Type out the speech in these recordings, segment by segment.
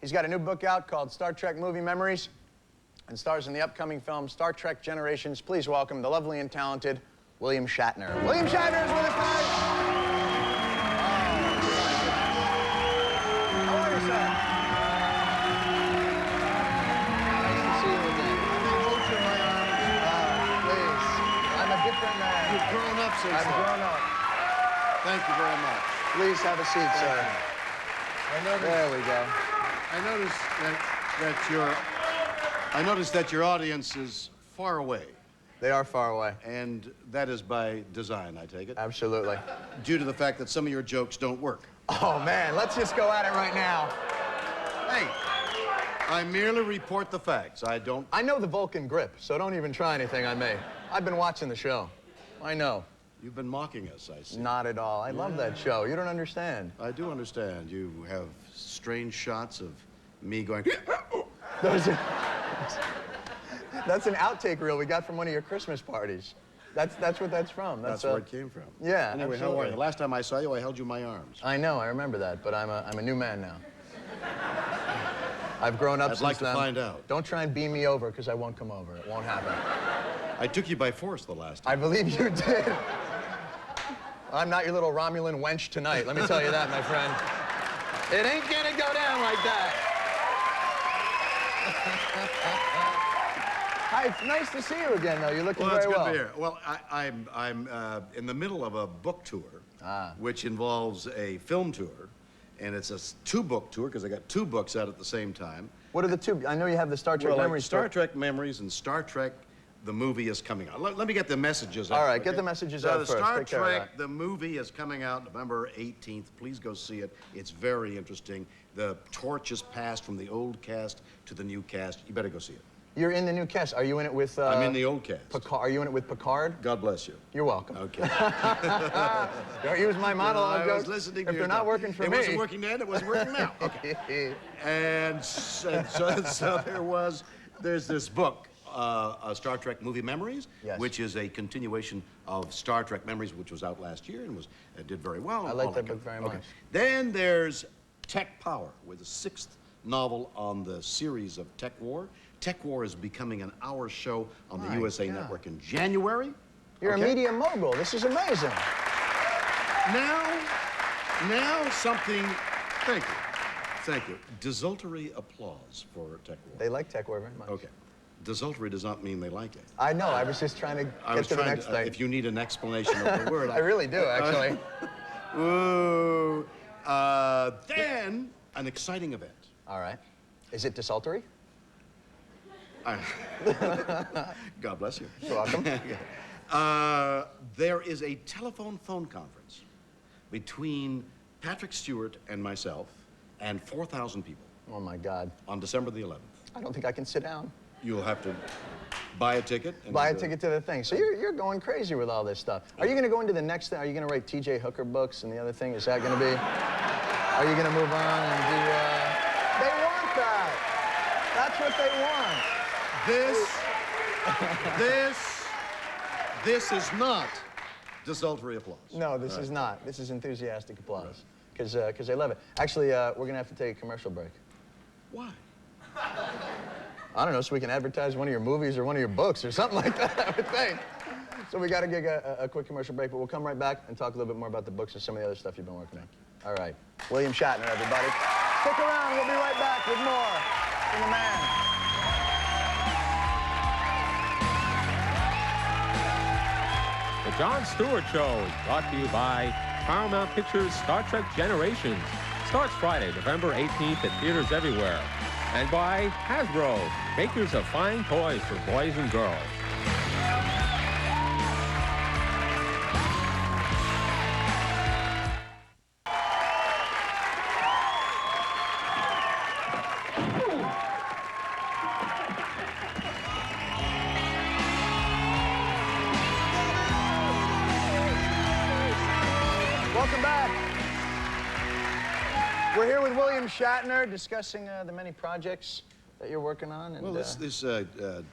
He's got a new book out called Star Trek Movie Memories and stars in the upcoming film Star Trek Generations. Please welcome the lovely and talented William Shatner. William Shatner is with us tonight. How are you, sir? Nice to see you again. Hold your my arms. Please. I'm a different man. You've grown up since I've then. grown up. Thank you very much. Please have a seat, sir. There we go. I noticed that your audience is far away, They are far away. and that is by design, I take it, Absolutely. due to the fact that some of your jokes don't work. Oh, man, let's just go at it right now. Hey, I merely report the facts. I don't. I know the Vulcan grip, so don't even try anything on me. I've been watching the show. I know. You've been mocking us, I see. Not at all. I love that show. You don't understand. I do understand. You have strange shots of me going. Those are... That's an outtake reel we got from one of your Christmas parties. That's what that's from. That's where it came from. Yeah, Anyway, absolutely. how are you? Last time I saw you, I held you in my arms. I know, I remember that, but I'm a new man now. I've grown up I'd since like to then. find out. Don't try and beam me over, because I won't come over. It won't happen. I took you by force the last time. I believe you did. I'm not your little Romulan wench tonight, let me tell you that, my friend. It ain't gonna go down like that. Hi, it's nice to see you again, though. You're looking Well, very that's good well. to hear. Well, I'm in the middle of a book tour, which involves a film tour, and it's a two-book tour because I got two books out at the same time. What are the two? I know you have the Star Trek Memories. Star Trek Memories and Star Trek the movie is coming out. Let me get the messages out. All right, get the messages out the first. Star Take care of Trek that. the movie is coming out November 18th. Please go see it. It's very interesting. The torch is passed from the old cast to the new cast. You better go see it. You're in the new cast. Are you in it with... I'm in the old cast. Picard. Are you in it with Picard? God bless you. You're welcome. Okay. Don't use my monologue I jokes was listening if to they're not working for me. It wasn't working then, it wasn't working now. Okay. And so there's this book, Star Trek Movie Memories, Yes. which is a continuation of Star Trek Memories, which was out last year and did very well. I like that book very much. Then there's Tech Power, with the 6th novel on the series of Tech War. Tech War is becoming an hour show on the USA Network in January. You're a media mogul. This is amazing. Now something, thank you. Desultory applause for Tech War. They like Tech War very much. Okay. Desultory does not mean they like it. I know. I was just trying to get to the next thing. If you need an explanation of the word. I really do, actually. Ooh. Then, an exciting event. All right. Is it desultory? God bless you. You're welcome. There is a telephone phone conference between Patrick Stewart and myself and 4,000 people Oh, my God. on December the 11th. I don't think I can sit down. You'll have to buy a ticket. And Buy a ticket to the thing. So you're going crazy with all this stuff. Are you going to go into the next thing? Are you going to write T.J. Hooker books and the other thing? Is that going to be? Are you going to move on and do? They want that. That's what they want. This is not desultory applause. No, this is not. This is enthusiastic applause because they love it. Actually, we're going to have to take a commercial break. Why? I don't know, so we can advertise one of your movies or one of your books or something like that, I would think. So we got to get a quick commercial break, but we'll come right back and talk a little bit more about the books and some of the other stuff you've been working on. All right. William Shatner, everybody. Stick around. We'll be right back with more from the man. The Jon Stewart Show is brought to you by Paramount Pictures' Star Trek Generations. Starts Friday, November 18th at theaters everywhere. And by Hasbro, makers of fine toys for boys and girls. Welcome back. We're here with William Shatner discussing the many projects that you're working on? And, Well, this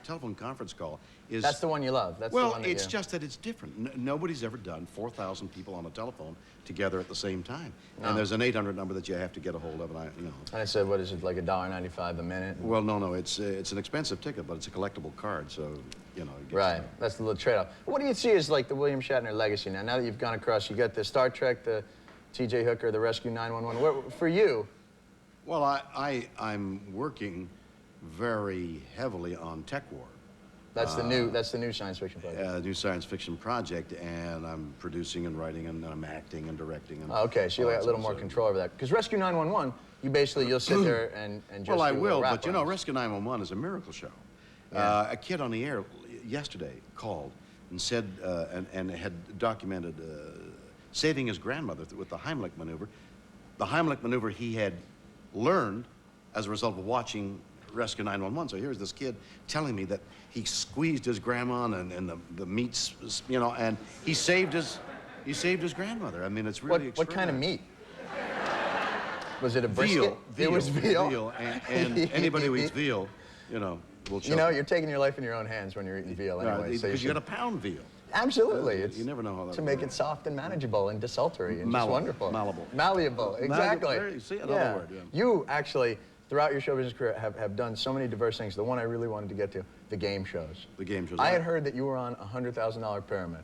telephone conference call is... That's the one you love. That's the well, one that it's just that it's different. Nobody's ever done 4,000 people on a telephone together at the same time. No. And there's an 800 number that you have to get a hold of, and And I said, what is it, like $1.95 a minute? Well, no, it's an expensive ticket, but it's a collectible card, so, you know. It gets Right, that's the little trade-off. What do you see as like the William Shatner legacy now? Now that you've gone across, you got the Star Trek, the T.J. Hooker, the Rescue 911. For you... Well, I'm working very heavily on Tech War. That's the new science fiction project. New science fiction project, and I'm producing and writing, and I'm acting and directing. And Okay, so you got a little more control over that. Because Rescue 911, you'll sit there and just Well, I do will, rap but you know, lines. Rescue 911 is a miracle show. Yeah. A kid on the air yesterday called and said, and had documented saving his grandmother with the Heimlich maneuver. The Heimlich maneuver he had learned as a result of watching Rescue 911. So here's this kid telling me that he squeezed his grandma and the meats, you know, and he saved his grandmother. I mean, it's really What kind of meat? Was it a brisket? Veal. It was veal. Veal. And anybody who eats veal, you know, will choke. You know, you're taking your life in your own hands when you're eating veal anyway. So Because you got to pound veal. Absolutely. It's you never know how that to make works. it soft and manageable and desultory and just Malleable. wonderful. Malleable. Malleable, exactly. There you see another word, yeah. You actually, throughout your show business career, have done so many diverse things. The one I really wanted to get to, the game shows. The game shows. I had heard that you were on a $100,000 pyramid.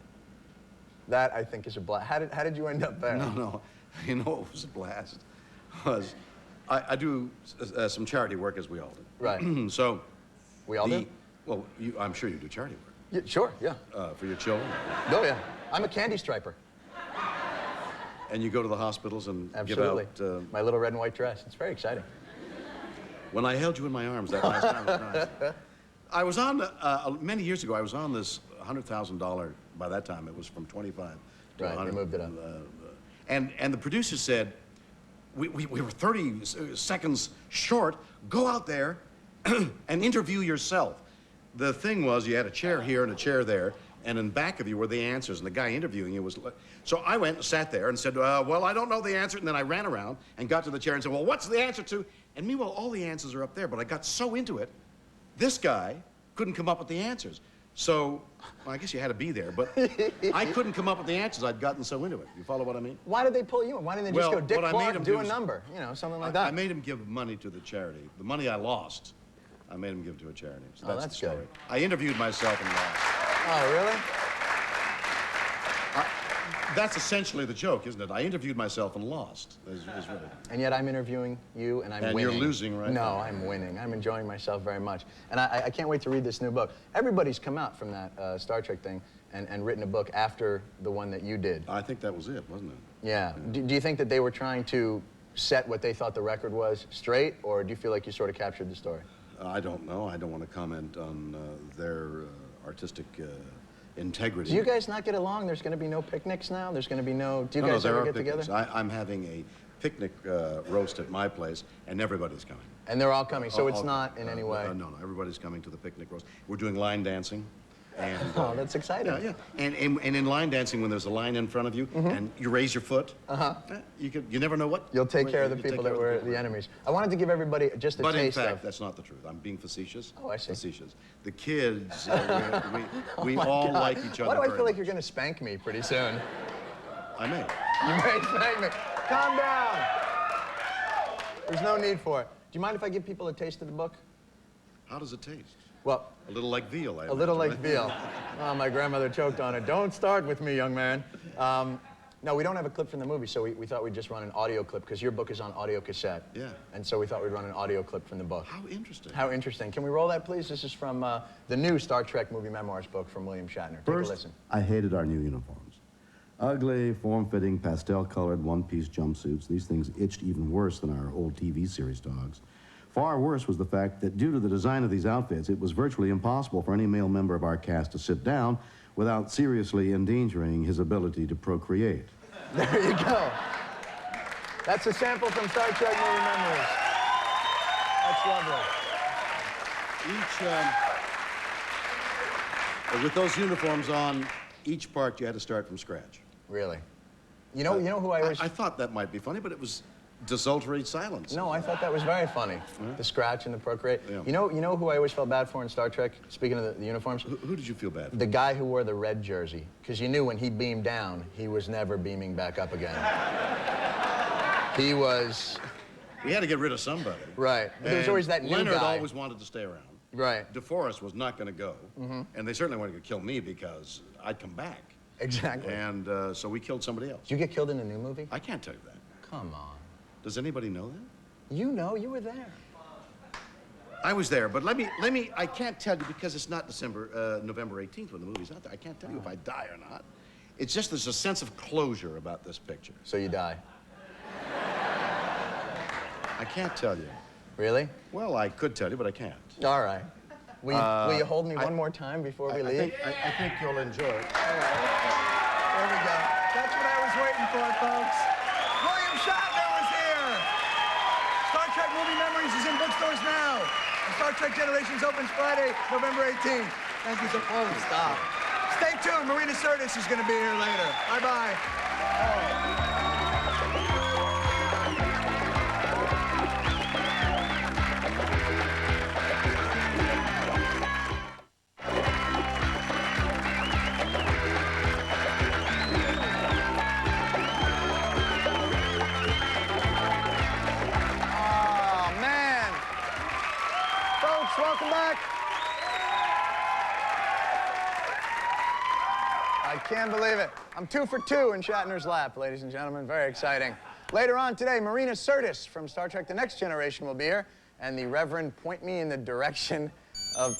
That, I think, is a blast. How did you end up there? No. You know what was a blast? Was I do some charity work, as we all do. Right. So... We all do? Well, I'm sure you do charity work. Yeah, sure, yeah. For your children. Oh, yeah. I'm a candy striper. And you go to the hospitals and Absolutely. give out... My little red and white dress. It's very exciting. When I held you in my arms that last time, it was nice. I was on, many years ago, I was on this $100,000, by that time it was from 25 to Right, 100. you moved it up. And the producer said, we were 30 seconds short, go out there and interview yourself. The thing was, you had a chair here and a chair there, and in back of you were the answers, and the guy interviewing you was... So I went and sat there and said, well, I don't know the answer, and then I ran around and got to the chair and said, well, what's the answer to... And meanwhile, all the answers are up there, but I got so into it, this guy couldn't come up with the answers. So, well, I guess you had to be there, but I couldn't come up with the answers. I'd gotten so into it. You follow what I mean? Why did they pull you in? Why didn't they just go, Dick what I made Clark, him do do a is- number? You know, something like that. I made him give money to the charity. The money I lost, I made him give to a charity. So Oh, that's the story. good. I interviewed myself and lost. Oh, really? That's essentially the joke, isn't it? I interviewed myself and lost. Is really. And yet I'm interviewing you and I'm And winning. you're losing right No, now. I'm winning. I'm enjoying myself very much. And I can't wait to read this new book. Everybody's come out from that Star Trek thing and written a book after the one that you did. I think that was it, wasn't it? Yeah. Do you think that they were trying to set what they thought the record was straight, or do you feel like you sort of captured the story? I don't know. I don't want to comment on their artistic integrity. Do you guys not get along? There's going to be no picnics now? There's going to be no... Do you No, guys there ever are get picnics. together? I'm having a picnic roast at my place, and everybody's coming. And they're all coming, so it's All- not in any way... No, everybody's coming to the picnic roast. We're doing line dancing. And, Oh, that's exciting. Yeah. And in line dancing, when there's a line in front of you, and you raise your foot, you never know what... You'll take care of the you take people care that of were people. the enemies. I wanted to give everybody just a But in taste fact, of... that's not the truth. I'm being facetious. Oh, I see. Facetious. The kids, we My all God. like each other. Why do I very feel like much. you're going to spank me pretty soon? I may. You may spank me. Calm down. There's no need for it. Do you mind if I give people a taste of the book? How does it taste? Well, A little like veal, I a little like imagine, veal. Oh, my grandmother choked on it. Don't start with me, young man. No, we don't have a clip from the movie, so we thought we'd just run an audio clip, because your book is on audio cassette. Yeah. And so we thought we'd run an audio clip from the book. How interesting. How interesting. Can we roll that, please? This is from the new Star Trek movie memoirs book from William Shatner. Take a First, listen. I hated our new uniforms. Ugly, form-fitting, pastel-colored, one-piece jumpsuits. These things itched even worse than our old TV series dogs. Far worse was the fact that due to the design of these outfits, it was virtually impossible for any male member of our cast to sit down without seriously endangering his ability to procreate. There you go. That's a sample from Star Trek movie memories. That's lovely. With those uniforms on, each part you had to start from scratch. Really. You know who I always... I thought that might be funny, but it was desultory silence. No, I thought that was very funny. The scratch and the procreate. Yeah. You know who I always felt bad for in Star Trek? Speaking of the uniforms? Who did you feel bad for? The guy who wore the red jersey. Because you knew when he beamed down, he was never beaming back up again. He was... We had to get rid of somebody. Right. There was always that new Leonard guy. always wanted to stay around. Right. DeForest was not going to go. And they certainly wanted to kill me because I'd come back. Exactly. And so we killed somebody else. Did you get killed in the new movie? I can't tell you that. Come on. Does anybody know that? You know, you were there. I was there, but let me, I can't tell you because it's not November 18th when the movie's out there. I can't tell you if I die or not. It's just there's a sense of closure about this picture. So you die. I can't tell you. Really? Well, I could tell you, but I can't. All right. Will you hold me one more time before we leave? I think you'll enjoy it. All right. There we go. That's what I was waiting for, folks. William Shatner was here. Star Trek Movie Memories is in bookstores now. And Star Trek Generations opens Friday, November 18th. Thank you so much. Stop. Stay tuned. Marina Sirtis is going to be here later. Bye-bye. Welcome back. I can't believe it. I'm 2 for 2 in Shatner's lap, ladies and gentlemen. Very exciting. Later on today, Marina Sirtis from Star Trek The Next Generation will be here, and the Reverend Point Me in the direction of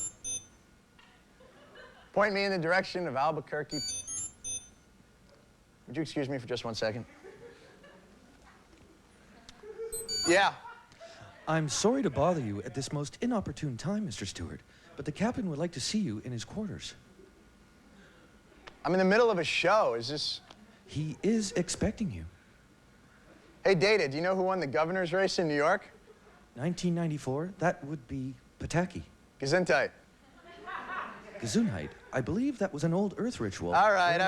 Albuquerque. Would you excuse me for just 1 second? Yeah. I'm sorry to bother you at this most inopportune time, Mr. Stewart, but the captain would like to see you in his quarters. I'm in the middle of a show. Is this... He is expecting you. Hey, Data, do you know who won the governor's race in New York? 1994? That would be Pataki. Gesundheit. Gesundheit. I believe that was an old Earth ritual. All right.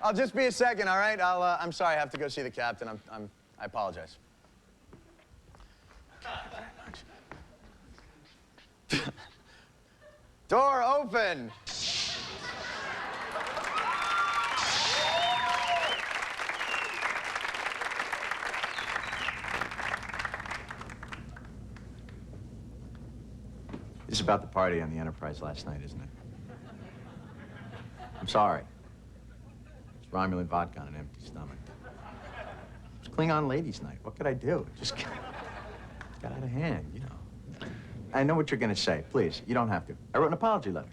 I'll just be a second, all right? I'm sorry, I have to go see the captain. I apologize. Door open. This is about the party on the Enterprise last night, isn't it? I'm sorry. It's Romulan vodka on an empty stomach. It's Klingon ladies' night. What could I do? It just got out of hand, you know. I know what you're going to say. Please, you don't have to. I wrote an apology letter.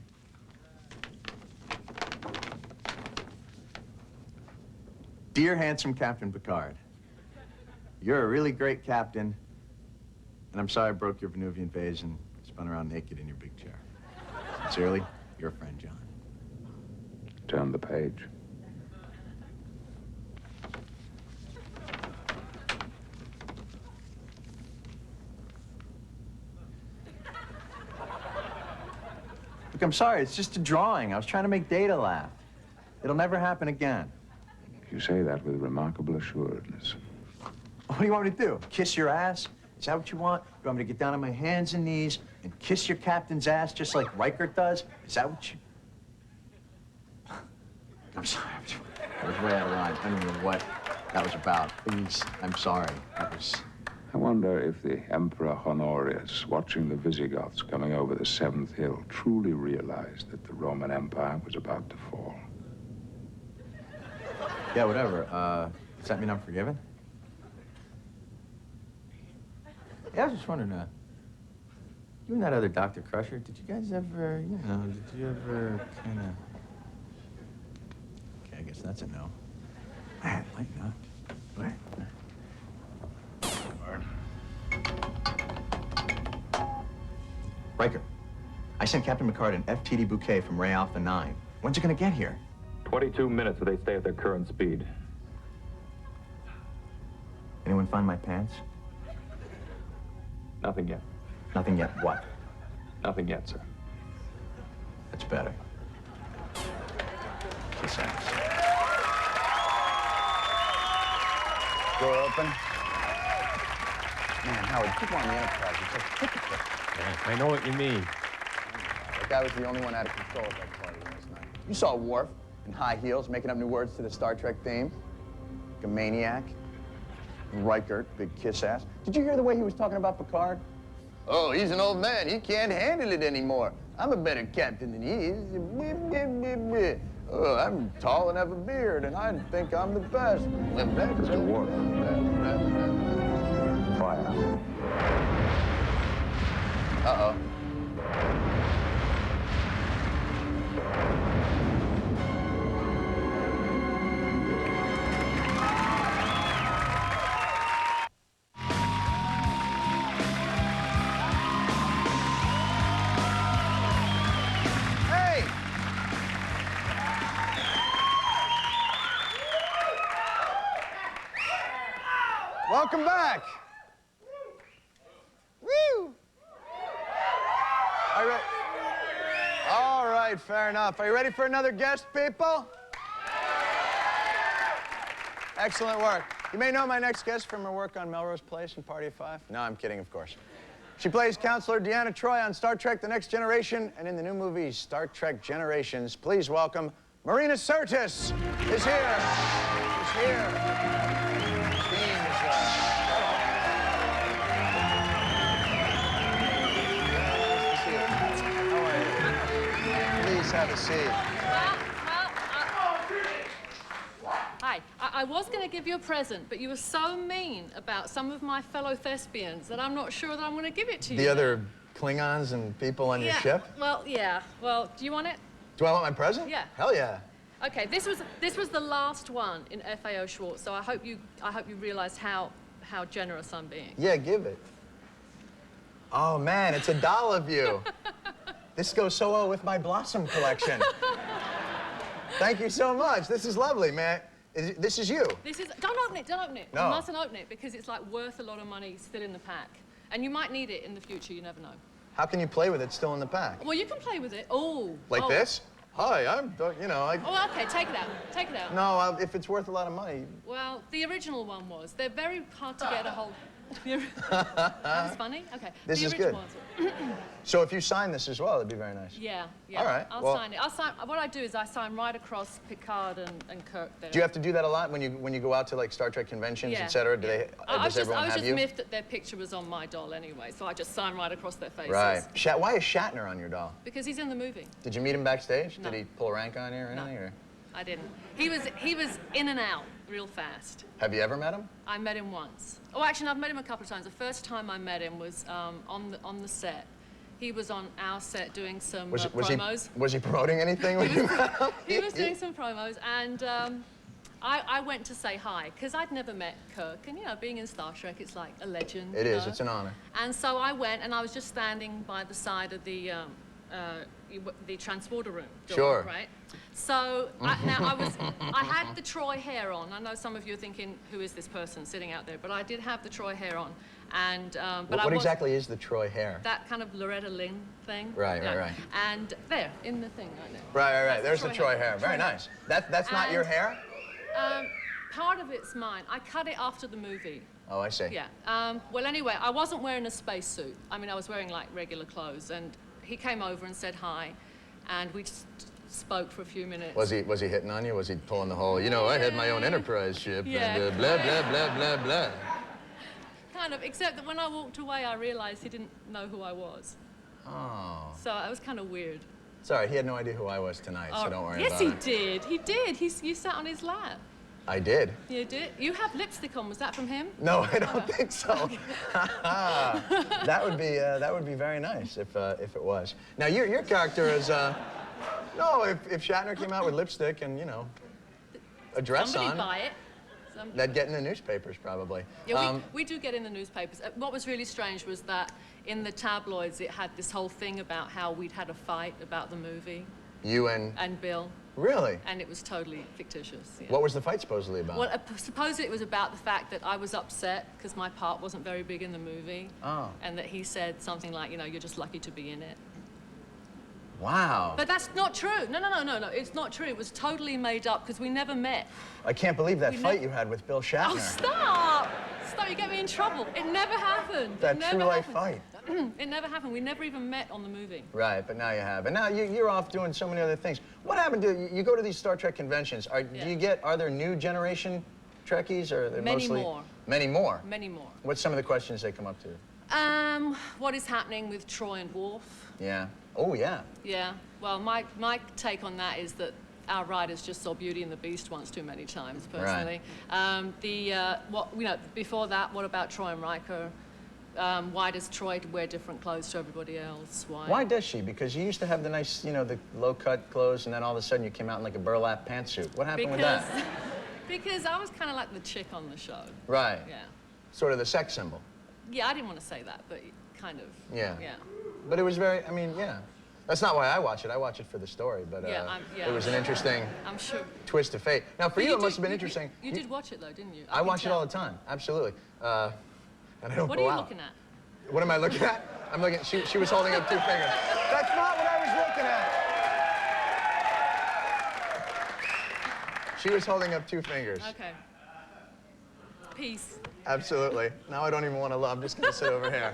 Dear handsome Captain Picard, you're a really great captain, and I'm sorry I broke your Venusian vase and spun around naked in your big chair. Sincerely, your friend, John. Turn the page. Look, I'm sorry, it's just a drawing. I was trying to make Data laugh. It'll never happen again. You say that with remarkable assuredness. What do you want me to do? Kiss your ass? Is that what you want? You want me to get down on my hands and knees and kiss your captain's ass just like Riker does? Is that what you... I'm sorry. I was way out of line. I don't know what that was about. Please, I'm sorry. That was... I wonder if the Emperor Honorius, watching the Visigoths coming over the 7th Hill, truly realized that the Roman Empire was about to fall. Yeah, whatever. Does that mean I'm forgiven? Yeah, I was just wondering, you and that other Dr. Crusher, did you guys ever, did you ever kind of... Okay, I guess that's a no. Man, lighten up. What? Riker, I sent Captain Picard an FTD bouquet from Ray Alpha 9. When's it gonna get here? 22 minutes if they stay at their current speed. Anyone find my pants? Nothing yet. Nothing yet. What? Nothing yet, sir. That's better. Kiss ass. Door open. Man, Howard, people on the Enterprise are so typical. Yeah, I know what you mean. That guy was the only one out of control at that party last night. You saw Worf in high heels making up new words to the Star Trek theme. Like a maniac. Riker, big kiss ass. Did you hear the way he was talking about Picard? Oh, he's an old man. He can't handle it anymore. I'm a better captain than he is. Oh, I'm tall and have a beard, and I think I'm the best. Mr. Worf. Fire. Uh-oh. Hey! Welcome back. Woo! Are you ready? All right, fair enough. Are you ready for another guest, people? Excellent work. You may know my next guest from her work on Melrose Place and Party of Five. No, I'm kidding, of course. She plays Counselor Deanna Troi on Star Trek The Next Generation and in the new movie Star Trek Generations. Please welcome Marina Sirtis is here. Is here. Team is nice to see you. How are you? Please have a seat. Hi. I was going to give you a present, but you were so mean about some of my fellow thespians that I'm not sure that I'm going to give it to you. The other Klingons and people on your ship? Well, yeah. Well, do you want it? Do I want my present? Yeah. Hell yeah. Okay, this was the last one in FAO Schwartz, so I hope you realize how generous I'm being. Yeah, give it. Oh man, it's a doll of you. This goes so well with my Blossom collection. Thank you so much. This is lovely, man. This is you. Don't open it, don't open it. No. You mustn't open it because it's like worth a lot of money still in the pack. And you might need it in the future, you never know. How can you play with it still in the pack? Well, you can play with it. Oh. Like this? Hi, I'm, you know, I... Oh, okay, take it out. Take it out. No, if it's worth a lot of money. Well, the original one was. They're very hard to get a hold. That's funny? Okay. This is good. So if you sign this as well, it'd be very nice. Yeah. All right. I'll sign it. What I do is I sign right across Picard and Kirk there. Do you have to do that a lot when you go out to like Star Trek conventions, et cetera? Does everyone have you? I was just miffed that their picture was on my doll anyway, so I just sign right across their faces. Right. Why is Shatner on your doll? Because he's in the movie. Did you meet him backstage? No. Did he pull a rank on you or anything? No. Or? I didn't. He was in and out real fast. Have you ever met him? I met him once. Oh, actually, no, I've met him a couple of times. The first time I met him was on the set. He was on our set doing some promos. Was he promoting anything when you met him? He was doing some promos, and I went to say hi, because I'd never met Kirk, and, you know, being in Star Trek, it's like a legend. It is, it's an honor. And so I went, and I was just standing by the side of the transporter room door, sure. Right? So I had the Troi hair on. I know some of you are thinking, who is this person sitting out there? But I did have the Troi hair on. And, what exactly is the Troi hair? That kind of Loretta Lynn thing. Right. And there, in the thing right there. Right. There's the Troi hair. Very nice. That's not your hair? Part of it's mine. I cut it after the movie. Oh, I see. Yeah. Well, anyway, I wasn't wearing a spacesuit. I mean, I was wearing, like, regular clothes. And he came over and said hi. And we just spoke for a few minutes. Was he hitting on you? Was he pulling the whole, you know, I had my own Enterprise ship and blah, blah, blah, blah, blah. Kind of, except that when I walked away, I realized he didn't know who I was. Oh. So it was kind of weird. Sorry, he had no idea who I was tonight, so don't worry about it. it. Yes, he did. You sat on his lap. I did. You did? You have lipstick on. Was that from him? No, I don't think so. That would be very nice if it was. Now your character is no, if Shatner came out with lipstick and, you know, a dress Somebody on. buy it. That'd get in the newspapers probably. Yeah, we do get in the newspapers. What was really strange was that in the tabloids it had this whole thing about how we'd had a fight about the movie. You and Bill. Really? And it was totally fictitious. Yeah. What was the fight supposedly about? Well, supposedly it was about the fact that I was upset because my part wasn't very big in the movie. Oh. And that he said something like, you know, you're just lucky to be in it. Wow. But that's not true. No. It's not true. It was totally made up because we never met. I can't believe that fight you had with Bill Shatner. Oh, stop! Stop. you get me in trouble. It never happened. That It never true life happened. fight. It never happened. We never even met on the movie. Right, but now you have. And now you're off doing so many other things. What happened to you go to these Star Trek conventions? Are there new generation Trekkies, or are they Many mostly... more. Many more? Many more. What's some of the questions they come up to? What is happening with Troy and Worf? Yeah. Oh, yeah. Yeah. Well, my take on that is that our writers just saw Beauty and the Beast once too many times, personally. Before that, what about Troy and Riker? Why does Troy wear different clothes to everybody else? Why does she? Because you used to have the nice, the low-cut clothes, and then all of a sudden you came out in like a burlap pantsuit. What happened with that? Because I was kind of like the chick on the show. Right. Yeah. Sort of the sex symbol. Yeah, I didn't want to say that, but kind of. Yeah. Yeah. But it was very, yeah. That's not why I watch it. I watch it for the story, but it was an interesting twist of fate. Now, for you, it must have been interesting. You did watch it, though, didn't you? I watch it all the time, absolutely. And I don't What go are you out. looking at? What am I looking at? I'm looking, she was holding up 2 fingers. That's not what I was looking at. She was holding up 2 fingers. Okay. Peace. Absolutely. Now I don't even want to look. I'm just going to sit over here.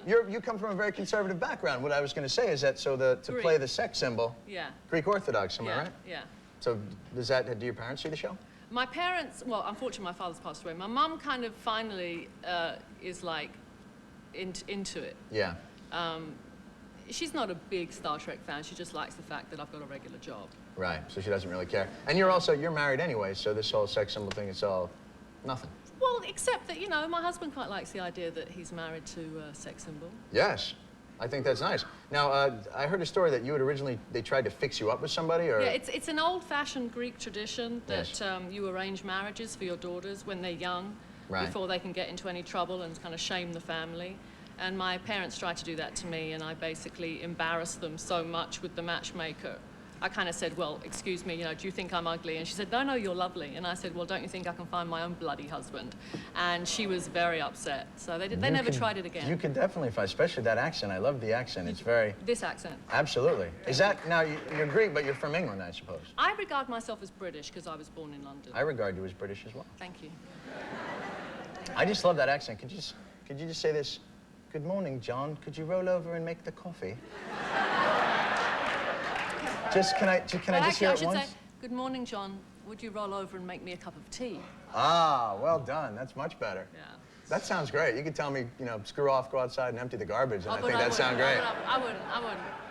You come from a very conservative background. What I was going to say is that to play the sex symbol, Greek Orthodox, am I right? Yeah. So do your parents see the show? My parents, well, unfortunately, my father's passed away. My mum kind of finally is like into it. Yeah. She's not a big Star Trek fan. She just likes the fact that I've got a regular job. Right. So she doesn't really care. And you're married anyway, so this whole sex symbol thing is all nothing. Well, except that, my husband quite likes the idea that he's married to a sex symbol. Yes. I think that's nice. Now, I heard a story that you had they tried to fix you up with somebody, or? Yeah, it's an old-fashioned Greek tradition that you arrange marriages for your daughters when they're young, before they can get into any trouble and kind of shame the family. And my parents tried to do that to me, and I basically embarrassed them so much with the matchmaker. I kind of said, well, excuse me, do you think I'm ugly? And she said, no, you're lovely. And I said, well, don't you think I can find my own bloody husband? And she was very upset. So they never tried it again. You could definitely find, especially that accent. I love the accent. It's very... This accent. Absolutely. Is that, now, you're Greek, but you're from England, I suppose? I regard myself as British because I was born in London. I regard you as British as well. Thank you. I just love that accent. Could you just say this? Good morning, John. Could you roll over and make the coffee? Can I just hear it once? Say, good morning, John. Would you roll over and make me a cup of tea? Ah, well done. That's much better. Yeah. That sounds great. You could tell me, screw off, go outside and empty the garbage, and I think that sounds great. I wouldn't.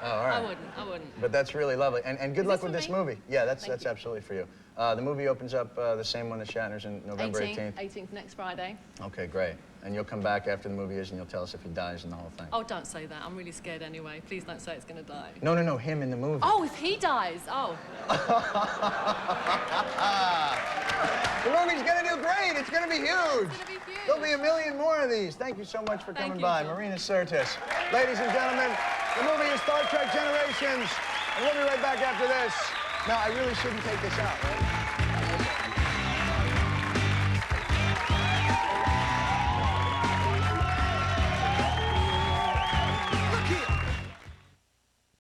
Oh, all right. I wouldn't. But that's really lovely. And good luck with this me? movie. Yeah, that's absolutely for you. The movie opens up the same one as Shatner's in November 18th. 18th, next Friday. Okay, great. And you'll come back after the movie is, and you'll tell us if he dies and the whole thing. Oh, don't say that. I'm really scared anyway. Please don't say it's going to die. No, him in the movie. Oh, if he dies. Oh. The movie's going to do great. It's going to be huge. It's going to be huge. There'll be a million more of these. Thank you so much for coming by. John. Marina Sirtis. Ladies and gentlemen, the movie is Star Trek Generations. And we'll be right back after this. Now, I really shouldn't take this out, right?